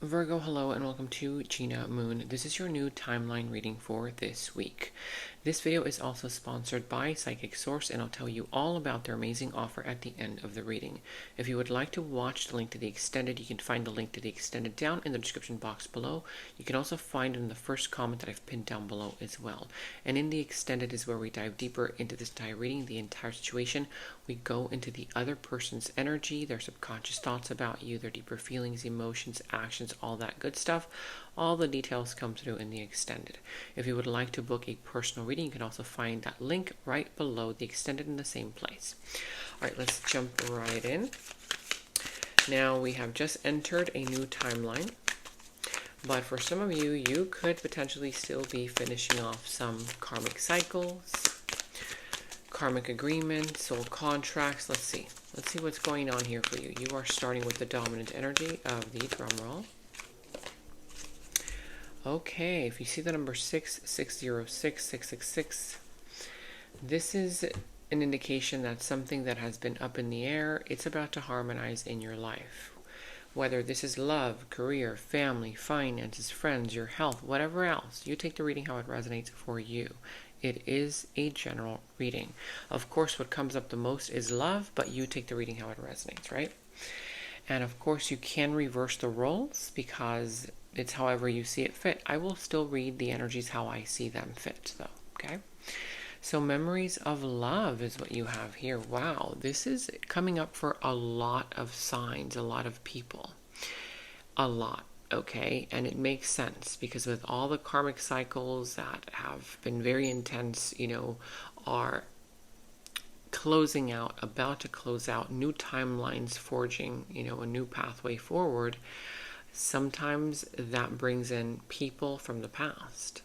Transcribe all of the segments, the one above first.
Virgo, hello and welcome to Gena Moon. This is your new timeline reading for this week. This video is also sponsored by Psychic Source, and I'll tell you all about their amazing offer at the end of the reading. If you would like to watch the link to the extended, you can find the link to the extended down in the description box below. You can also find it in the first comment that I've pinned down below as well. And in the extended is where we dive deeper into this entire reading, the entire situation. We go into the other person's energy, their subconscious thoughts about you, their deeper feelings, emotions, actions, all that good stuff. All the details come through in the extended. If you would like to book a personal reading, you can also find that link right below the extended in the same place. All right, let's jump right in. Now we have just entered a new timeline, but for some of you, you could potentially still be finishing off some karmic cycles, karmic agreements, soul contracts. Let's see what's going on here for you. You are starting with the dominant energy of the drum roll. Okay, if you see the number 606, 666, this is an indication that something that has been up in the air, it's about to harmonize in your life. Whether this is love, career, family, finances, friends, your health, whatever else, you take the reading how it resonates for you. It is a general reading. Of course, what comes up the most is love, but you take the reading how it resonates, right? And of course, you can reverse the roles because it's however you see it fit. I will still read the energies how I see them fit, though, okay? So memories of love is what you have here. Wow, this is coming up for a lot of signs, a lot of people. A lot, okay? And it makes sense because with all the karmic cycles that have been very intense, are closing out, about to close out, new timelines forging, a new pathway forward. Sometimes that brings in people from the past.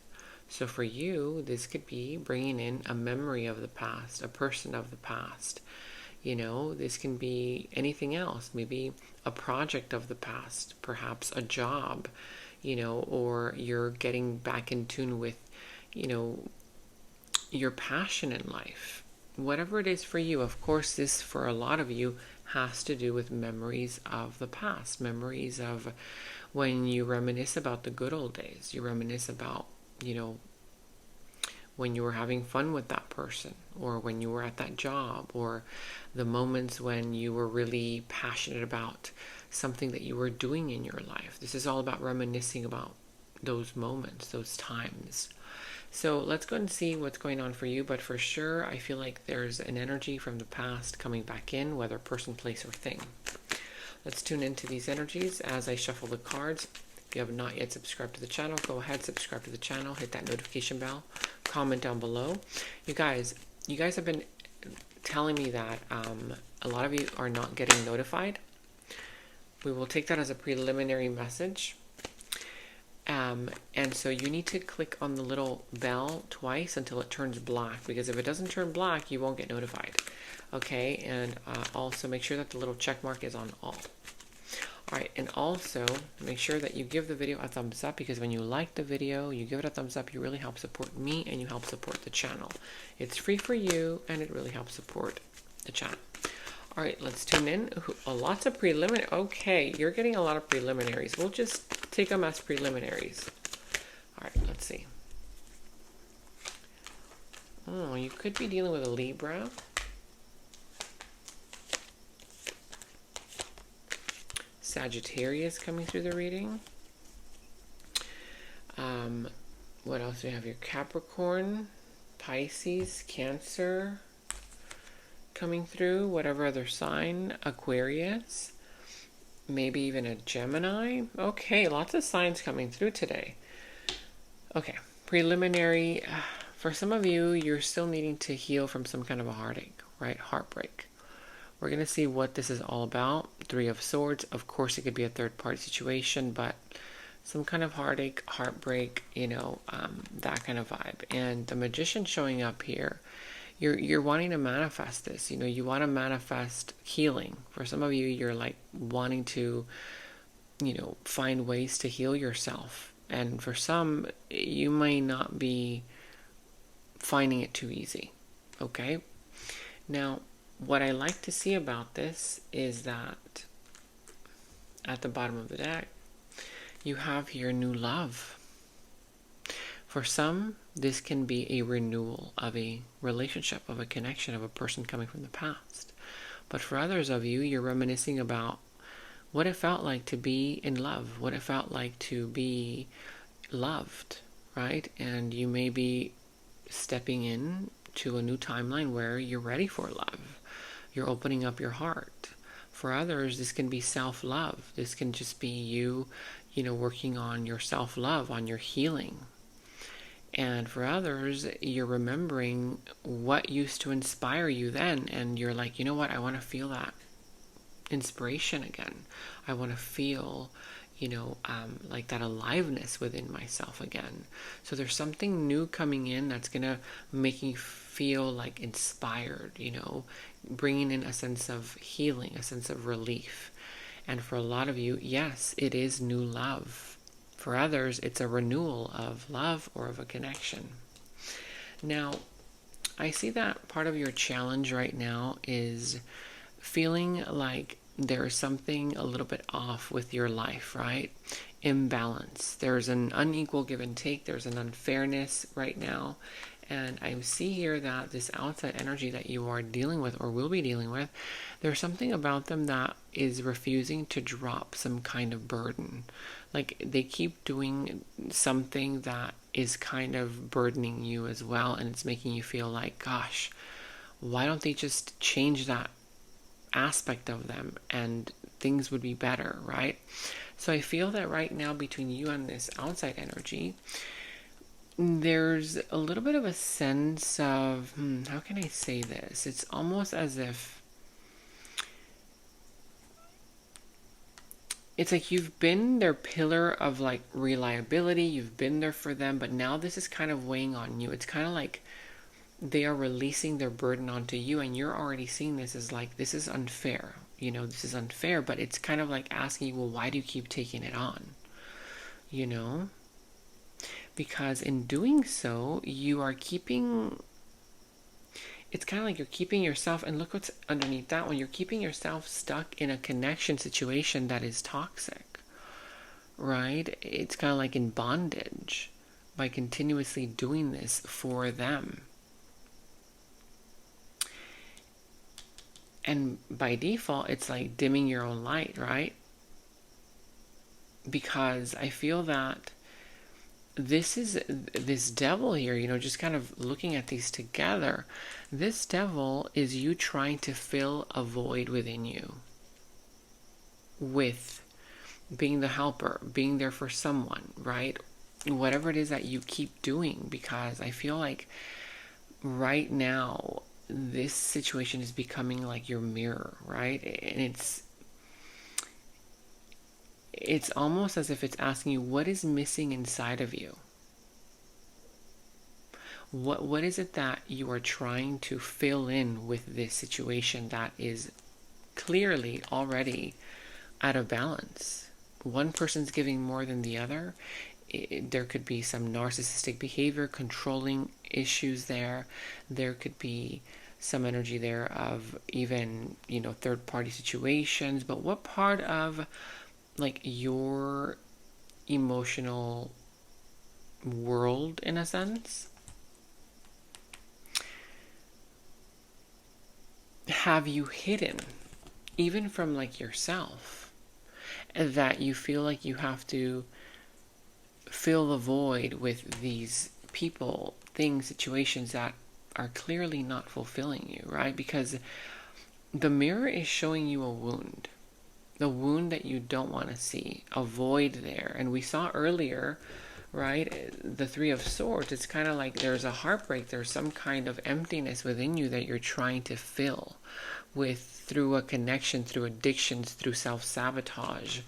So for you, this could be bringing in a memory of the past, a person of the past. This can be anything else, maybe a project of the past, perhaps a job, or you're getting back in tune with, your passion in life. Whatever it is for you, of course, this for a lot of you has to do with memories of the past, memories of when you reminisce about the good old days. You reminisce about, when you were having fun with that person, or when you were at that job, or the moments when you were really passionate about something that you were doing in your life. This is all about reminiscing about those moments, those times. So let's go and see what's going on for you. But for sure, I feel like there's an energy from the past coming back in, whether person, place, or thing. Let's tune into these energies as I shuffle the cards. If you have not yet subscribed to the channel, go ahead, subscribe to the channel, hit that notification bell, comment down below. You guys have been telling me that a lot of you are not getting notified. We will take that as a preliminary message. And so you need to click on the little bell twice until it turns black, because if it doesn't turn black, you won't get notified. Okay, and also make sure that the little check mark is on all. Alright, and also make sure that you give the video a thumbs up, because when you like the video, you give it a thumbs up, you really help support me and you help support the channel. It's free for you and it really helps support the channel. Alright, let's tune in. Lots of preliminary. Okay, you're getting a lot of preliminaries. We'll just take them as preliminaries. Alright, let's see. Oh, you could be dealing with a Libra. Sagittarius coming through the reading. What else do we have here? Capricorn, Pisces, Cancer coming through, whatever other sign, Aquarius, maybe even a Gemini. Okay, lots of signs coming through today. Okay, preliminary. For some of you, you're still needing to heal from some kind of a heartache, right? Heartbreak. We're going to see what this is all about. Three of Swords. Of course, it could be a third-party situation, but some kind of heartache, heartbreak, that kind of vibe. And the Magician showing up here. You're wanting to manifest this. You want to manifest healing. For some of you, you're like wanting to, find ways to heal yourself. And for some, you may not be finding it too easy. Okay? Now, what I like to see about this is that at the bottom of the deck, You have here new love. For some, this can be a renewal of a relationship, of a connection, of a person coming from the past. But for others of you, you're reminiscing about what it felt like to be in love, what it felt like to be loved, right? And you may be stepping in to a new timeline where you're ready for love. You're opening up your heart. For others, this can be self-love. This can just be you, working on your self-love, on your healing. And for others, you're remembering what used to inspire you then, and you're like, you know what, I want to feel that inspiration again. I want to feel, like that aliveness within myself again. So there's something new coming in that's going to make you feel like inspired, bringing in a sense of healing, a sense of relief. And for a lot of you, yes, it is new love. For others, it's a renewal of love or of a connection. Now, I see that part of your challenge right now is feeling like there's something a little bit off with your life, right? Imbalance. There's an unequal give and take. There's an unfairness right now. And I see here that this outside energy that you are dealing with or will be dealing with, there's something about them that is refusing to drop some kind of burden. Like they keep doing something that is kind of burdening you as well. And it's making you feel like, gosh, why don't they just change that aspect of them and things would be better, right? So I feel that right now between you and this outside energy, there's a little bit of a sense of, how can I say this? It's almost as if it's like you've been their pillar of like reliability, you've been there for them, but now this is kind of weighing on you. It's kind of like they are releasing their burden onto you, and you're already seeing this as like, this is unfair. This is unfair, but it's kind of like asking you, well, why do you keep taking it on? Because in doing so, you are keeping, it's kind of like you're keeping yourself, and look what's underneath that one, you're keeping yourself stuck in a connection situation that is toxic, right? It's kind of like in bondage by continuously doing this for them. And by default, it's like dimming your own light, right? Because I feel that this devil here, just kind of looking at these together, this devil is you trying to fill a void within you with being the helper, being there for someone, right? Whatever it is that you keep doing, because I feel like right now this situation is becoming like your mirror, right? And it's almost as if it's asking you, what is missing inside of you? What is it that you are trying to fill in with this situation that is clearly already out of balance? One person's giving more than the other. There could be some narcissistic behavior, controlling issues there. There could be some energy there of even, third-party situations. But what part of like your emotional world, in a sense, have you hidden, even from like yourself, that you feel like you have to fill the void with these people, things, situations that are clearly not fulfilling you, right? Because the mirror is showing you a wound. The wound that you don't want to see, a void there. And we saw earlier, right, the Three of Swords, it's kind of like there's a heartbreak, there's some kind of emptiness within you that you're trying to fill with through a connection, through addictions, through self-sabotage,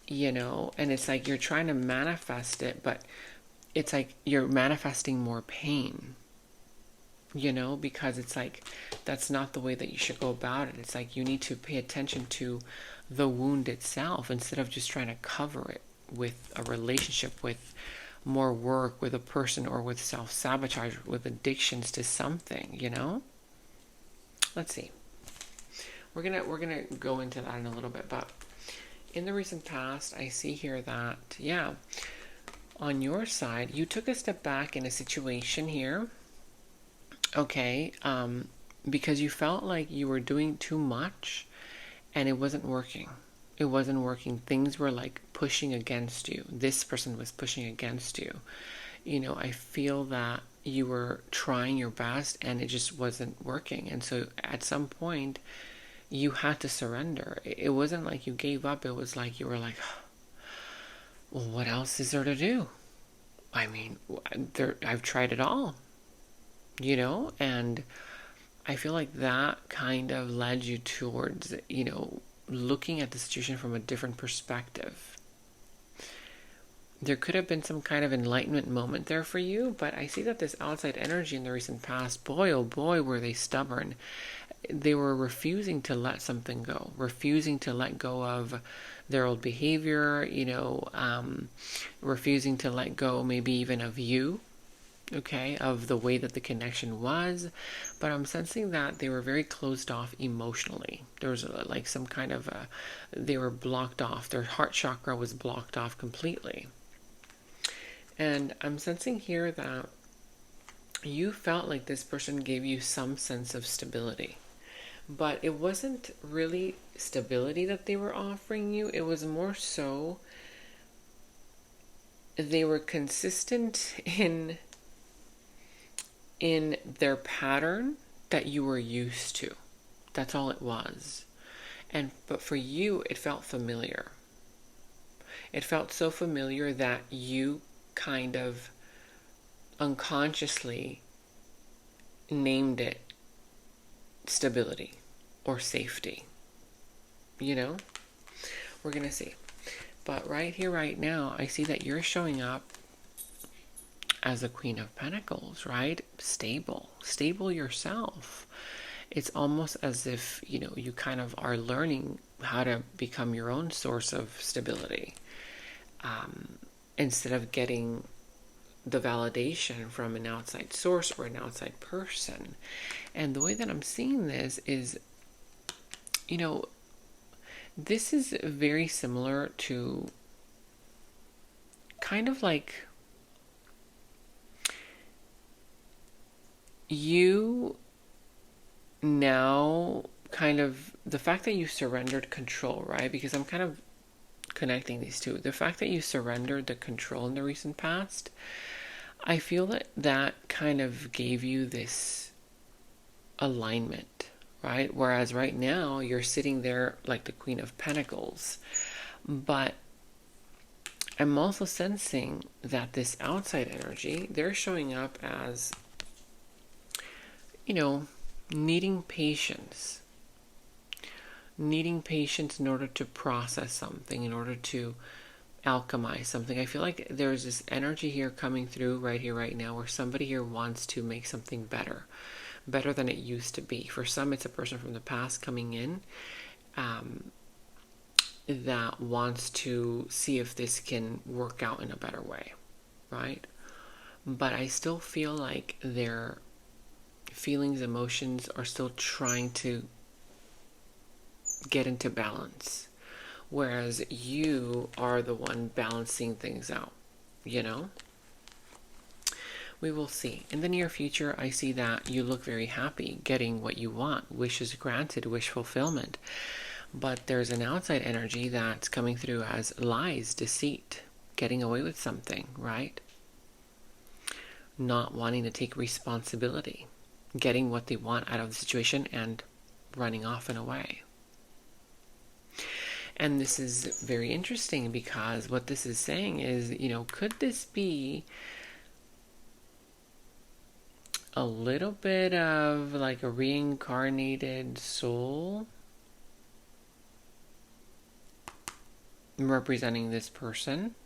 and it's like you're trying to manifest it, but it's like you're manifesting more pain, because it's like that's not the way that you should go about it. It's like you need to pay attention to the wound itself instead of just trying to cover it with a relationship, with more work, with a person, or with self-sabotage, with addictions to something, Let's see. We're gonna go into that in a little bit, but in the recent past, I see here that, yeah, on your side, you took a step back in a situation here, okay, because you felt like you were doing too much and it wasn't working. It wasn't working. Things were like pushing against you. This person was pushing against you. I feel that you were trying your best and it just wasn't working. And so at some point, you had to surrender. It wasn't like you gave up. It was like you were like, well, what else is there to do? I mean, I've tried it all, and I feel like that kind of led you towards, looking at the situation from a different perspective. There could have been some kind of enlightenment moment there for you, but I see that this outside energy in the recent past, boy, oh boy, were they stubborn. They were refusing to let something go, refusing to let go of their old behavior, refusing to let go maybe even of you, okay, of the way that the connection was. But I'm sensing that they were very closed off emotionally. There was like some kind of, they were blocked off. Their heart chakra was blocked off completely. And I'm sensing here that you felt like this person gave you some sense of stability. But it wasn't really stability that they were offering you. It was more so they were consistent in their pattern that you were used to. That's all it was. But for you, it felt familiar. It felt so familiar that you kind of unconsciously named it stability or safety. We're going to see. But right here, right now, I see that you're showing up as a Queen of Pentacles, right? Stable yourself. It's almost as if, you kind of are learning how to become your own source of stability. Instead of getting the validation from an outside source or an outside person. And the way that I'm seeing this is, this is very similar to kind of like you now kind of, the fact that you surrendered control, right? Because I'm kind of connecting these two. The fact that you surrendered the control in the recent past, I feel that that kind of gave you this alignment, right? Whereas right now you're sitting there like the Queen of Pentacles. But I'm also sensing that this outside energy, they're showing up as, needing patience. Needing patience in order to process something, in order to alchemize something. I feel like there's this energy here coming through right here, right now, where somebody here wants to make something better than it used to be. For some, it's a person from the past coming in that wants to see if this can work out in a better way, right? But I still feel like their feelings, emotions are still trying to get into balance. Whereas you are the one balancing things out, We will see. In the near future, I see that you look very happy getting what you want. Wishes granted, wish fulfillment. But there's an outside energy that's coming through as lies, deceit, getting away with something, right? Not wanting to take responsibility, getting what they want out of the situation and running off and away. And this is very interesting because what this is saying is, could this be a little bit of like a reincarnated soul representing this person?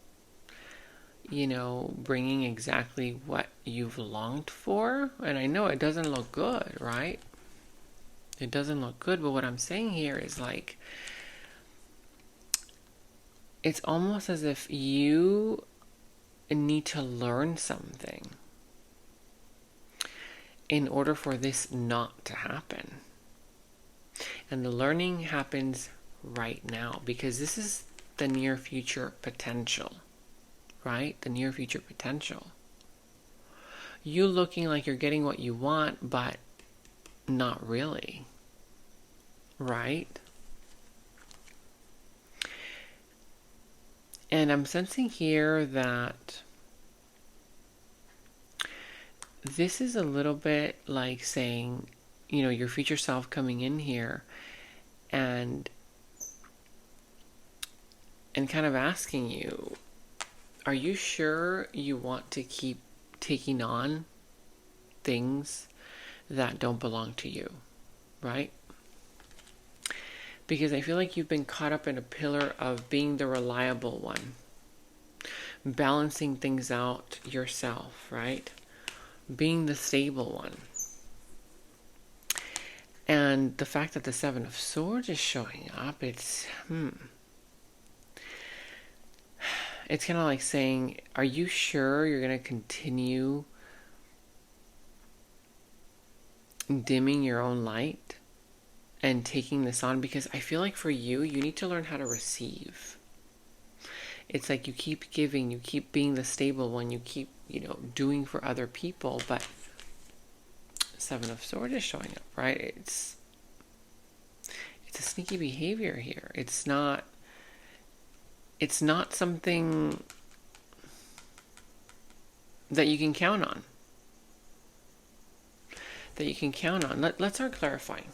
Bringing exactly what you've longed for. And I know it doesn't look good, right? It doesn't look good, but what I'm saying here is like, it's almost as if you need to learn something in order for this not to happen. And the learning happens right now because this is the near future potential, right? The near future potential. You looking like you're getting what you want, but not really, right? And I'm sensing here that this is a little bit like saying, you know, your future self coming in here and kind of asking you, are you sure you want to keep taking on things that don't belong to you, right? Because I feel like you've been caught up in a pillar of being the reliable one, balancing things out yourself, right? Being the stable one. And the fact that the Seven of Swords is showing up, it's kind of like saying, are you sure you're going to continue dimming your own light and taking this on? Because I feel like for you, you need to learn how to receive. It's like you keep giving, you keep being the stable one, you keep, you know, doing for other people, but Seven of Swords is showing up, right? It's a sneaky behavior here. It's not something that you can count on. Let's start clarifying.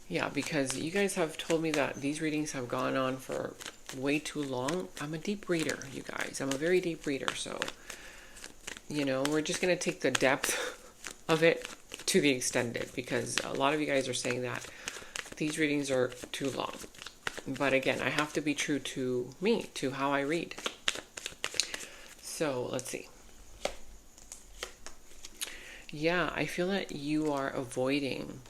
Yeah, because you guys have told me that these readings have gone on for way too long. I'm a deep reader, you guys. I'm a very deep reader, so, you know, we're just going to take the depth of it to the extended, because a lot of you guys are saying that these readings are too long. But again, I have to be true to me, to how I read. So, let's see. Yeah, I feel that you are avoiding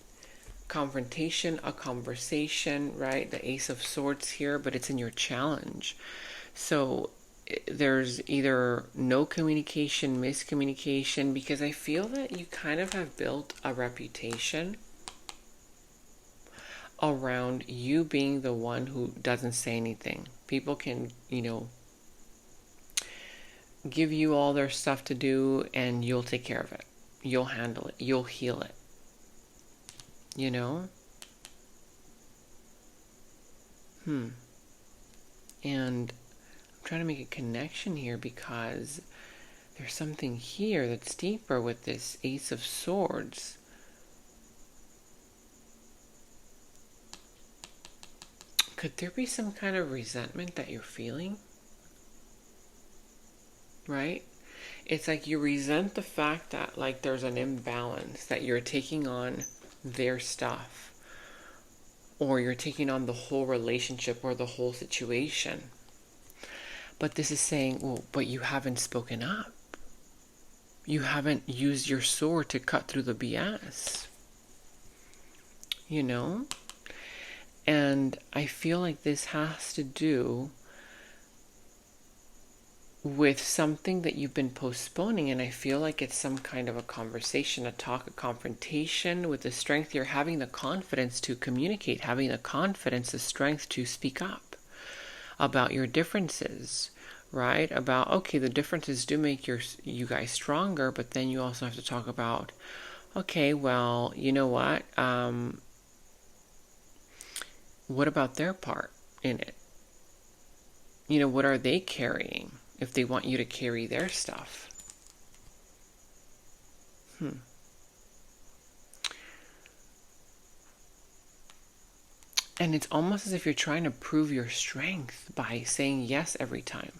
confrontation, a conversation, right? The Ace of Swords here, but it's in your challenge. So there's either no communication, miscommunication, because I feel that you kind of have built a reputation around you being the one who doesn't say anything. People can, you know, give you all their stuff to do and you'll take care of it. You'll handle it. You'll heal it. You know? And I'm trying to make a connection here because there's something here that's deeper with this Ace of Swords. Could there be some kind of resentment that you're feeling? Right? It's like you resent the fact that like there's an imbalance, that you're taking on their stuff, or you're taking on the whole relationship or the whole situation. But this is saying, well, but you haven't spoken up. You haven't used your sword to cut through the BS. You know? And I feel like this has to do with something that you've been postponing, and I feel like it's some kind of a conversation, a talk, a confrontation. With the strength, you're having the confidence to communicate, having the confidence, the strength to speak up about your differences, right? About, okay, the differences do make you guys stronger, but then you also have to talk about, okay, well, you know what about their part in it? You know, what are they carrying if they want you to carry their stuff? And it's almost as if you're trying to prove your strength by saying yes every time.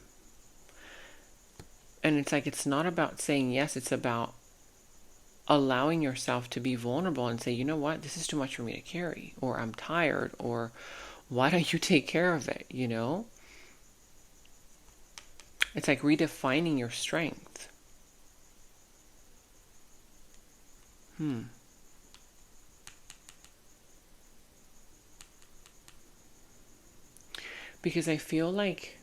And it's like, it's not about saying yes, it's about allowing yourself to be vulnerable and say, you know what, this is too much for me to carry, or I'm tired, or why don't you take care of it, you know? It's like redefining your strength. Because I feel like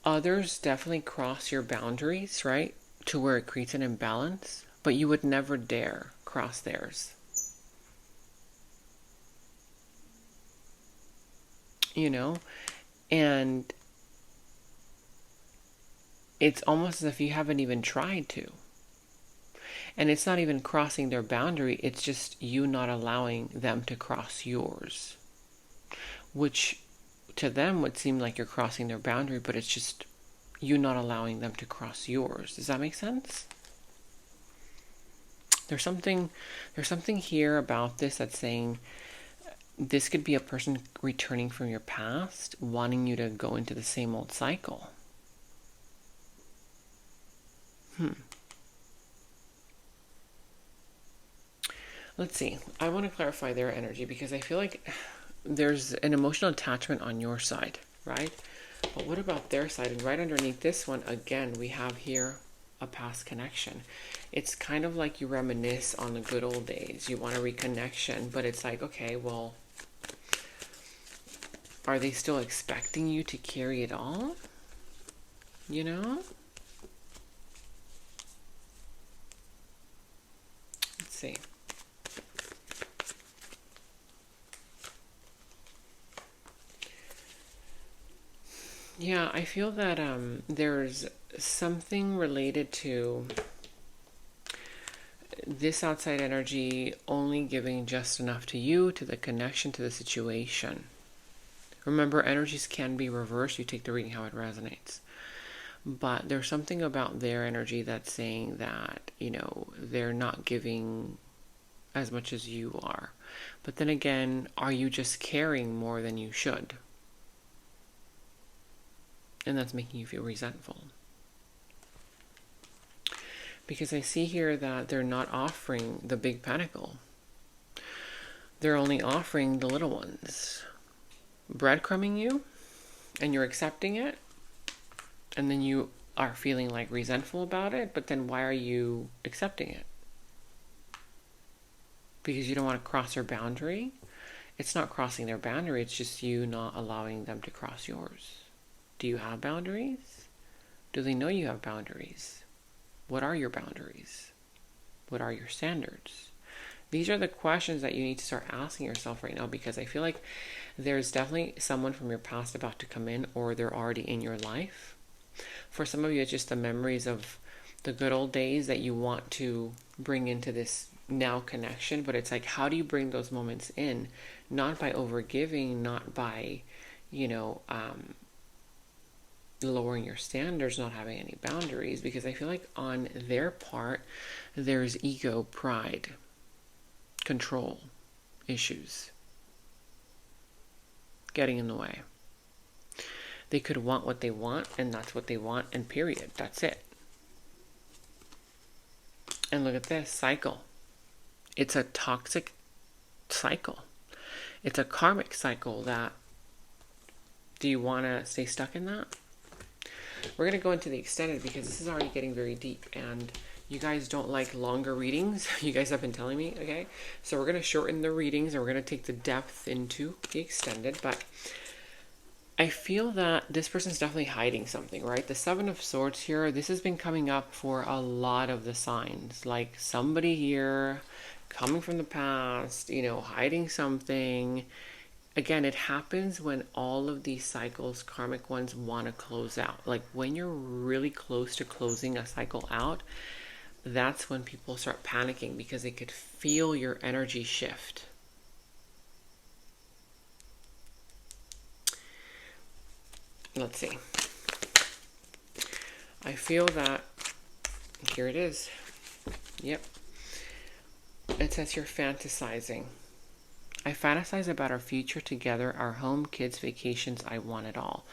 others definitely cross your boundaries, right? To where it creates an imbalance, but you would never dare cross theirs. you know? And it's almost as if you haven't even tried to. And it's not even crossing their boundary, it's just you not allowing them to cross yours. Which to them would seem like you're crossing their boundary, but it's just you not allowing them to cross yours. Does that make sense? There's something here about this that's saying this could be a person returning from your past, wanting you to go into the same old cycle. Let's see. I want to clarify their energy because I feel like there's an emotional attachment on your side, right? But what about their side? And right underneath this one, again, we have here a past connection. It's kind of like you reminisce on the good old days. You want a reconnection, but it's like, okay, well, are they still expecting you to carry it all? You know? Let's see. Yeah, I feel that there's something related to this outside energy only giving just enough to you, to the connection, to the situation. Remember, energies can be reversed. You take the reading how it resonates. But there's something about their energy that's saying that, you know, they're not giving as much as you are. But then again, are you just caring more than you should? And that's making you feel resentful. Because I see here that they're not offering the big pentacle. They're only offering the little ones. Breadcrumbing you, and you're accepting it, and then you are feeling like resentful about it, but then why are you accepting it? Because you don't want to cross their boundary? It's not crossing their boundary, it's just you not allowing them to cross yours. Do you have boundaries? Do they know you have boundaries? What are your boundaries? What are your standards? These are the questions that you need to start asking yourself right now, because I feel like there's definitely someone from your past about to come in, or they're already in your life. For some of you, it's just the memories of the good old days that you want to bring into this now connection. But it's like, how do you bring those moments in? Not by overgiving, not by, lowering your standards, not having any boundaries. Because I feel like on their part, there's ego, pride, control issues getting in the way. They could want what they want, and that's what they want, and period. That's it. And look at this cycle. It's a toxic cycle. It's a karmic cycle that, do you want to stay stuck in that? We're going to go into the extended because this is already getting very deep, and you guys don't like longer readings. You guys have been telling me, okay? So we're going to shorten the readings, and we're going to take the depth into the extended. But I feel that this person's definitely hiding something, right? The Seven of Swords here, this has been coming up for a lot of the signs. Like somebody here coming from the past, hiding something. Again, it happens when all of these cycles, karmic ones, want to close out. Like when you're really close to closing a cycle out, that's when people start panicking because they could feel your energy shift. Let's see. I feel that, here it is. Yep. It says you're fantasizing. I fantasize about our future together, our home, kids, vacations. I want it all.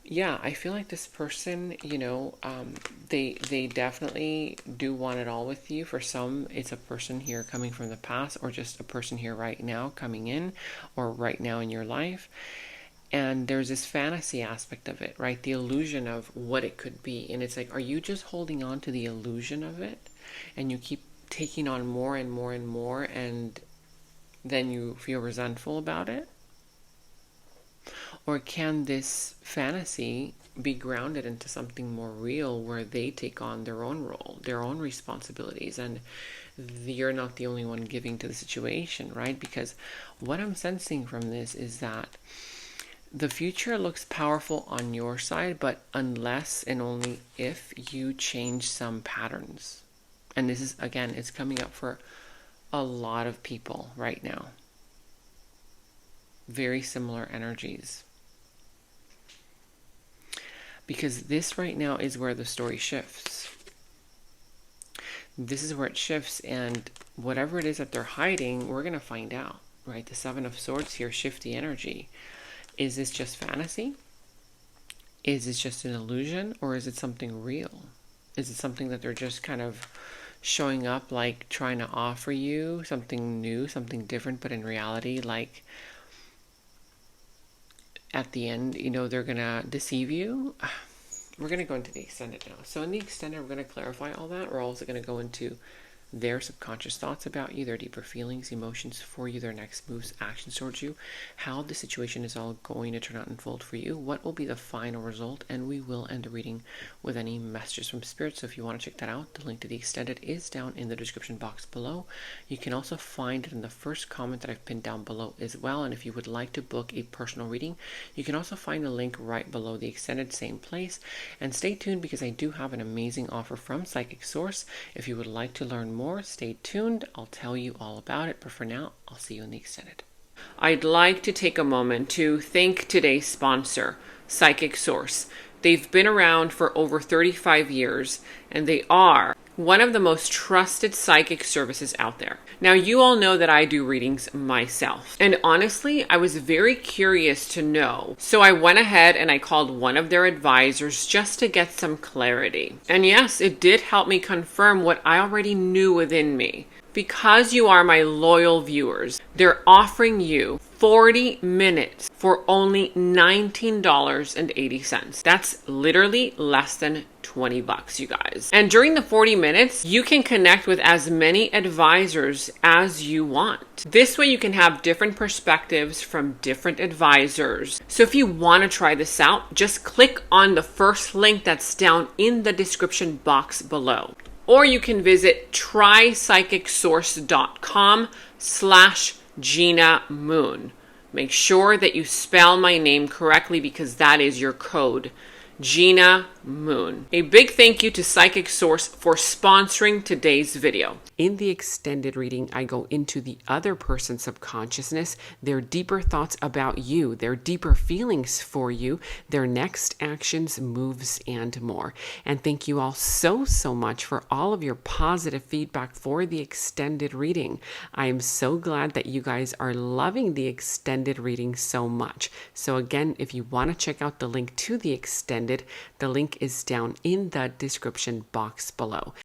Yeah, I feel like this person, they definitely do want it all with you. For some, it's a person here coming from the past, or just a person here right now coming in, or right now in your life. And there's this fantasy aspect of it, right? The illusion of what it could be. And it's like, are you just holding on to the illusion of it? And you keep taking on more and more and more, and then you feel resentful about it? Or can this fantasy be grounded into something more real where they take on their own role, their own responsibilities, and you're not the only one giving to the situation, right? Because what I'm sensing from this is that The future looks powerful on your side, but unless and only if you change some patterns. And this is, again, it's coming up for a lot of people right now. Very similar energies. Because this right now is where the story shifts. This is where it shifts, and whatever it is that they're hiding, we're going to find out, right? The Seven of Swords here, shifty energy. Is this just fantasy? Is this just an illusion? Or is it something real? Is it something that they're just kind of showing up, like trying to offer you something new, something different, but in reality, like at the end, you know, they're going to deceive you? We're going to go into the extended now. So in the extended, we're going to clarify all that. We're also going to go into their subconscious thoughts about you, their deeper feelings, emotions for you, their next moves, actions towards you, how the situation is all going to turn out and unfold for you, what will be the final result, and we will end the reading with any messages from Spirit. So if you want to check that out, the link to the extended is down in the description box below. You can also find it in the first comment that I've pinned down below as well. And if you would like to book a personal reading, you can also find the link right below the extended, same place. And stay tuned, because I do have an amazing offer from Psychic Source. If you would like to learn more, stay tuned. I'll tell you all about it, but for now, I'll see you in the extended. I'd like to take a moment to thank today's sponsor, Psychic Source. They've been around for over 35 years, and they are one of the most trusted psychic services out there. Now, you all know that I do readings myself, and honestly, I was very curious to know. So I went ahead and I called one of their advisors just to get some clarity. And yes, it did help me confirm what I already knew within me. Because you are my loyal viewers, they're offering you 40 minutes for only $19.80. That's literally less than 20 bucks, you guys. And during the 40 minutes, you can connect with as many advisors as you want. This way you can have different perspectives from different advisors. So if you want to try this out, just click on the first link that's down in the description box below. Or you can visit trypsychicsource.com/Gena Moon. Make sure that you spell my name correctly, because that is your code, Gena Moon. A big thank you to Psychic Source for sponsoring today's video. In the extended reading, I go into the other person's subconsciousness, their deeper thoughts about you, their deeper feelings for you, their next actions, moves, and more. And thank you all so much for all of your positive feedback for the extended reading. I am so glad that you guys are loving the extended reading so much. So again, if you want to check out the link to the extended, the link is down in the description box below.